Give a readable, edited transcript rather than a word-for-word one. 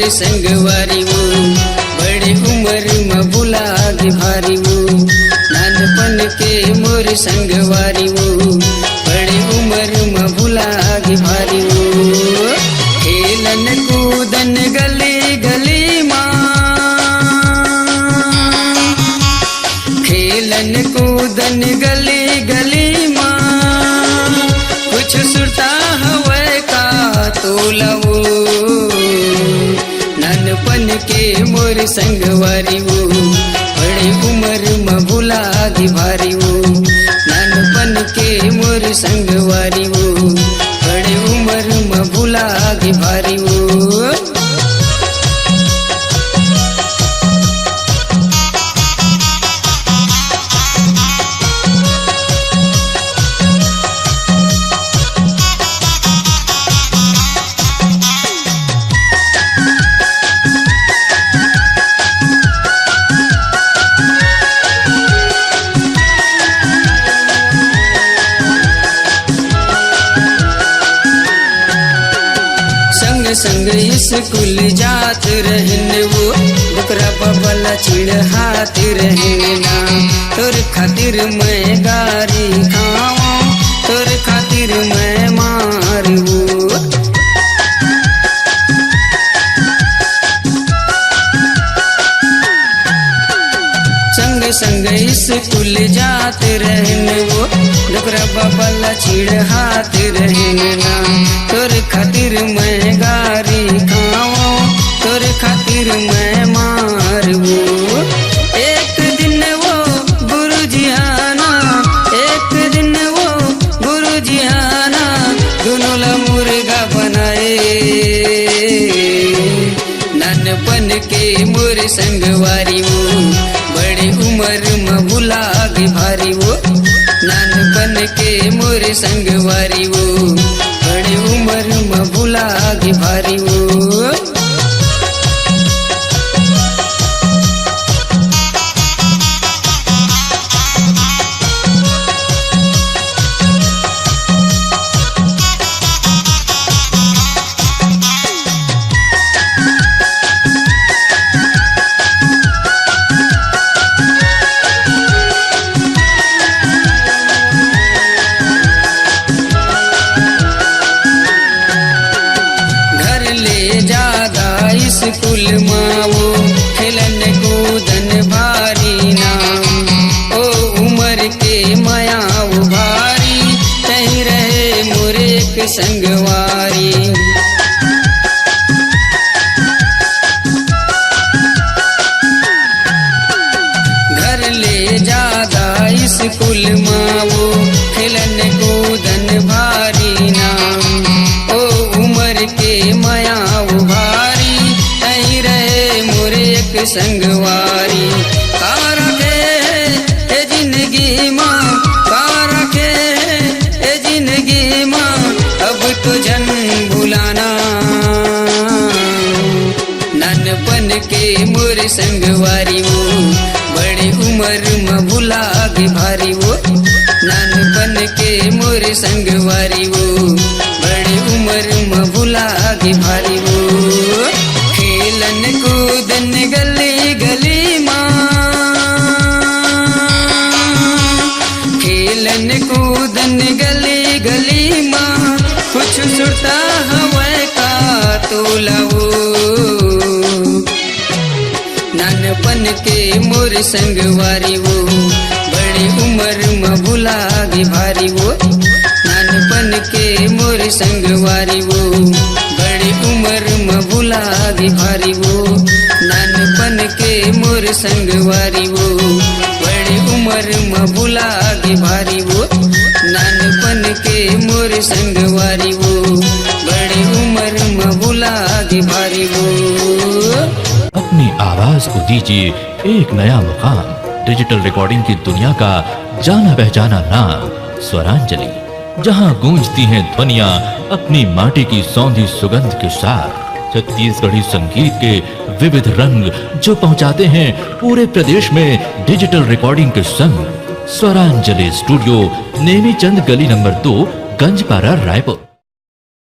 मोर संगवारी वो बड़ी उम्र में भुला गे भारी वो नानपन के मोर संगवारी वो बड़ी उम्र में भुला गे भारी वो खेलन कूदन गली गली माँ खेलन कूदन गली गली माँ कुछ सुरता हवे का तोलवो नानपन के मोर संगवारी वो बड़ी उम्र में भुला गे भारी वो नानपन के मोर संगवारी वो बड़ी उम्र में भुला गे भारी वो संग स्कूल जात रहन वो बकरा बबला चिढ़ात रहन ना तोर खातिर मैं गारी खाऊं तोर खातिर मैं मारू संग संग स्कूल जात रहन वो बकरा बबला चिढ़ात रहन ना तोर खातिर मैं गारी खाऊं तोर खातिर मैं मारू एक दिन वो गुरुजी आना एक दिन वो गुरुजी आना दोनों ला मुर्गा बनाए नानपन के मोर संगवारी वो बड़ी उम्र में भुला गे भारी वो नानपन के मोर संगवारी वो बड़ी उम्र में भुला गे भारी वो स्कूल मावो खेलन कूदन भारी नाम ओ उम्र के मायाव भारी तही रहे मोरे के संगवारी घर ले जादा स्कूल मावो खेलन कूदन भारी नाम ओ उम्र के मायाव भारी संगवारी कारा के जिंदगी माँ कारा के जिंदगी माँ अब तो जन भुलाना नानपन के मोर संगवारी वो बड़ी उम्र में भुला गे भारी वो नानपन के मोर संगवारी वो बड़ी उम्र में भुला गे भारी वो खेलन कूदन गली गली माँ खेलन कूदन गली गली माँ कुछ सुरता हवे का तोलवो नानपन के मोर संगवारी वो बड़ी उम्र में भुला गे भारी वो नानपन के मोर संगवारी वो बड़ी उम्र में भुला गे भारी वो नानपन के मोर संगवारी वो बड़ी उम्र में भुला गे भारी वो नानपन के मोर संगवारी वो बड़ी उम्र में भुला गे भारी वो अपनी आवाज को दीजिए एक नया मुकाम डिजिटल रिकॉर्डिंग की दुनिया का जाना पहचाना नाम स्वरांजलि जहां गूंजती हैं ध्वनियां अपनी माटी की सौंधी सुगंध के साथ छत्तीसगढ़ी संगीत के विविध रंग जो पहुंचाते हैं पूरे प्रदेश में डिजिटल रिकॉर्डिंग के संग स्वरांजलि स्टूडियो नेमीचंद गली नंबर 2 गंजपारा रायपुर।